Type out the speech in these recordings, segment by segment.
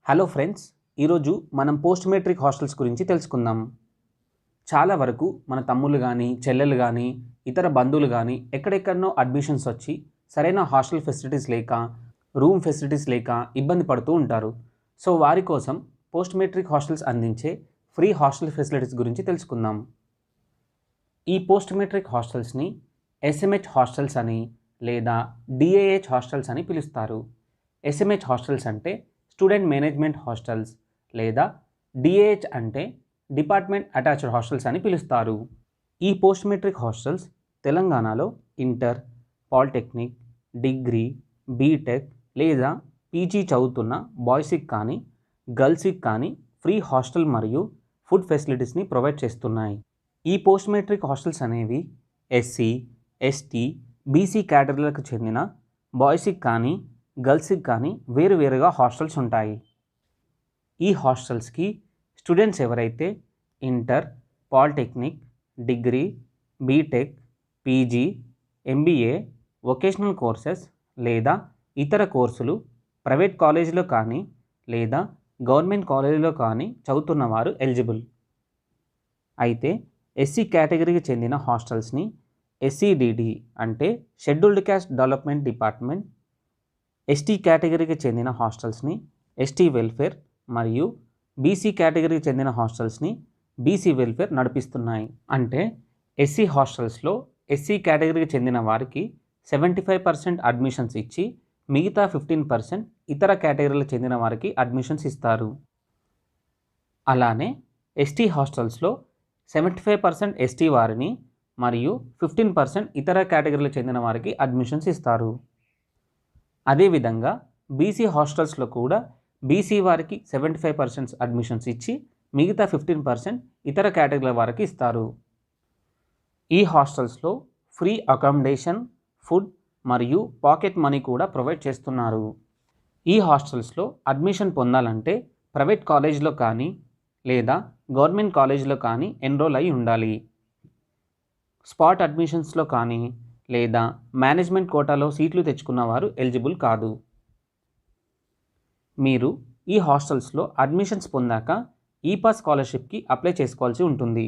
Hello friends, ఈరోజు మనం post matric hostels గురించి తెలుసుకుందాం. చాలా వరకు మన తమ్ముళ్ళు కానీ చెల్లెలు కానీ ఇతర బంధువులు కానీ ఎక్కడెక్కడనో అడ్మిషన్స్ వచ్చి సరైన హాస్టల్ ఫెసిలిటీస్ లేక రూమ్ ఫెసిలిటీస్ లేక ఇబ్బంది పడుతూ ఉంటారు. సో వారి కోసం పోస్ట్ మెట్రిక్ హాస్టల్స్ అందించే ఫ్రీ హాస్టల్ ఫెసిలిటీస్ గురించి తెలుసుకుందాం. ఈ పోస్ట్ మెట్రిక్ హాస్టల్స్ని ఎస్ఎంహెచ్ హాస్టల్స్ అని లేదా డిఏహెచ్ హాస్టల్స్ అని పిలుస్తారు. ఎస్ఎంహెచ్ హాస్టల్స్ అంటే స్టూడెంట్ మేనేజ్మెంట్ హాస్టల్స్ లేదా డిఏహెచ్ అంటే డిపార్ట్మెంట్ అటాచ్డ్ హాస్టల్స్ అని పిలుస్తారు. ఈ పోస్ట్ మెట్రిక్ హాస్టల్స్ తెలంగాణలో ఇంటర్, పాలిటెక్నిక్, డిగ్రీ, బీటెక్ లేదా పీజీ చదువుతున్న బాయ్స్కి కానీ గర్ల్స్కి కానీ ఫ్రీ హాస్టల్ మరియు ఫుడ్ ఫెసిలిటీస్ని ప్రొవైడ్ చేస్తున్నాయి. ఈ పోస్ట్ మెట్రిక్ హాస్టల్స్ అనేవి ఎస్సీ, ఎస్టీ, బీసీ కేటగిరీలకు చెందిన బాయ్స్కి కానీ గర్ల్స్కి కానీ వేరువేరుగా హాస్టల్స్ ఉంటాయి. ఈ హాస్టల్స్కి స్టూడెంట్స్ ఎవరైతే inter, polytechnic, degree, BTech, PG, MBA, vocational courses లేదా ఇతర కోర్సులు ప్రైవేట్ కాలేజీలో కానీ లేదా గవర్నమెంట్ కాలేజీలో కానీ చదువుతున్న వారు ఎలిజిబుల్. అయితే ఎస్సీ కేటగిరీకి చెందిన హాస్టల్స్ని ఎస్సీడీడీ అంటే scheduled caste development department, ST కేటగిరీకి చెందిన హాస్టల్స్ని ఎస్టీ వెల్ఫేర్ మరియు బీసీ కేటగిరీకి చెందిన హాస్టల్స్ని బీసీ వెల్ఫేర్ నడిపిస్తున్నాయి. అంటే ఎస్సీ హాస్టల్స్లో ఎస్సీ కేటగిరీకి చెందిన వారికి 75% అడ్మిషన్స్ ఇచ్చి మిగతా 15% ఇతర కేటగిరీలకు చెందిన వారికి అడ్మిషన్స్ ఇస్తారు. అలానే ఎస్టీ హాస్టల్స్లో 75% ఎస్టీ వారిని మరియు 15% ఇతర కేటగిరీలకు చెందిన వారికి అడ్మిషన్స్ ఇస్తారు. అదేవిధంగా బీసీ హాస్టల్స్లో కూడా బీసీ వారికి 75% అడ్మిషన్స్ ఇచ్చి మిగతా 15% ఇతర కేటగిరీల వారికి ఇస్తారు. ఈ హాస్టల్స్లో ఫ్రీ అకామిడేషన్, ఫుడ్ మరియు పాకెట్ మనీ కూడా ప్రొవైడ్ చేస్తున్నారు. ఈ హాస్టల్స్లో అడ్మిషన్ పొందాలంటే ప్రైవేట్ కాలేజ్లో కానీ లేదా గవర్నమెంట్ కాలేజ్లో కానీ ఎన్రోల్ అయి ఉండాలి. స్పాట్ అడ్మిషన్స్లో కానీ లేదా మేనేజ్మెంట్ కోటాలో సీట్లు తెచ్చుకున్న వారు ఎలిజిబుల్ కాదు. మీరు ఈ హాస్టల్స్లో అడ్మిషన్స్ పొందాక ఈపాస్ స్కాలర్షిప్కి అప్లై చేసుకోవాల్సి ఉంటుంది.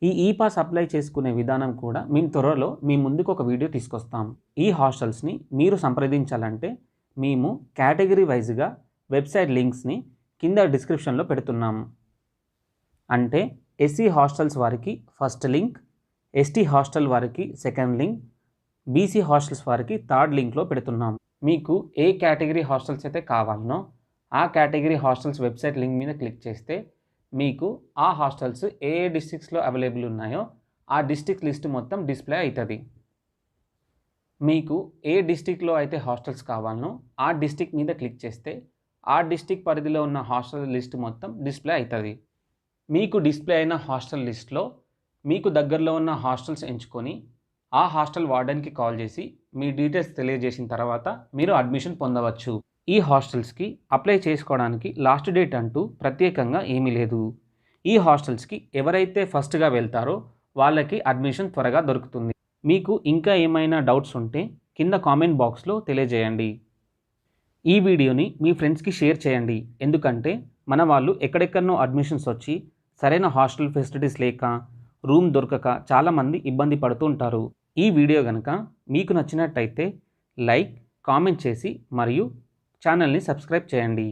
ఈ ఈపాస్ అప్లై చేసుకునే విధానం కూడా మేము త్వరలో మీ ముందుకు ఒక వీడియో తీసుకొస్తాం. ఈ హాస్టల్స్ని మీరు సంప్రదించాలంటే మేము కేటగిరీ వైజ్గా వెబ్సైట్ లింక్స్ని కింద డిస్క్రిప్షన్లో పెడుతున్నాము. అంటే ఎస్సీ హాస్టల్స్ వారికి ఫస్ట్ లింక్, ఎస్టీ హాస్టల్ వారికి సెకండ్ లింక్, బీసీ హాస్టల్స్ వారికి థర్డ్ లింక్లో పెడుతున్నాం. మీకు ఏ కేటగిరీ హాస్టల్స్ అయితే కావాలనో ఆ కేటగిరీ హాస్టల్స్ వెబ్సైట్ లింక్ మీద క్లిక్ చేస్తే మీకు ఆ హాస్టల్స్ ఏ డిస్ట్రిక్ట్స్లో అవైలబుల్ ఉన్నాయో ఆ డిస్ట్రిక్ట్ లిస్ట్ మొత్తం డిస్ప్లే అవుతుంది. మీకు ఏ డిస్ట్రిక్ట్లో అయితే హాస్టల్స్ కావాలనో ఆ డిస్ట్రిక్ట్ మీద క్లిక్ చేస్తే ఆ డిస్ట్రిక్ట్ పరిధిలో ఉన్న హాస్టల్ లిస్ట్ మొత్తం డిస్ప్లే అవుతుంది. మీకు డిస్ప్లే అయిన హాస్టల్ లిస్ట్లో మీకు దగ్గరలో ఉన్న హాస్టల్స్ ఎంచుకొని ఆ హాస్టల్ వార్డెన్కి కాల్ చేసి మీ డీటెయిల్స్ తెలియజేసిన తర్వాత మీరు అడ్మిషన్ పొందవచ్చు. ఈ హాస్టల్స్కి అప్లై చేసుకోవడానికి లాస్ట్ డేట్ అంటూ ప్రత్యేకంగా ఏమీ లేదు. ఈ హాస్టల్స్కి ఎవరైతే ఫస్ట్గా వెళ్తారో వాళ్ళకి అడ్మిషన్ త్వరగా దొరుకుతుంది. మీకు ఇంకా ఏమైనా డౌట్స్ ఉంటే కింద కామెంట్ బాక్స్లో తెలియజేయండి. ఈ వీడియోని మీ ఫ్రెండ్స్కి షేర్ చేయండి. ఎందుకంటే మన వాళ్ళు ఎక్కడెక్కడనో అడ్మిషన్స్ వచ్చి సరైన హాస్టల్ ఫెసిలిటీస్ లేక రూమ్ దొరకక చాలామంది ఇబ్బంది పడుతూ ఉంటారు. ఈ వీడియో కనుక మీకు నచ్చినట్టయితే లైక్, కామెంట్ చేసి మరియు ఛానల్ని సబ్స్క్రైబ్ చేయండి.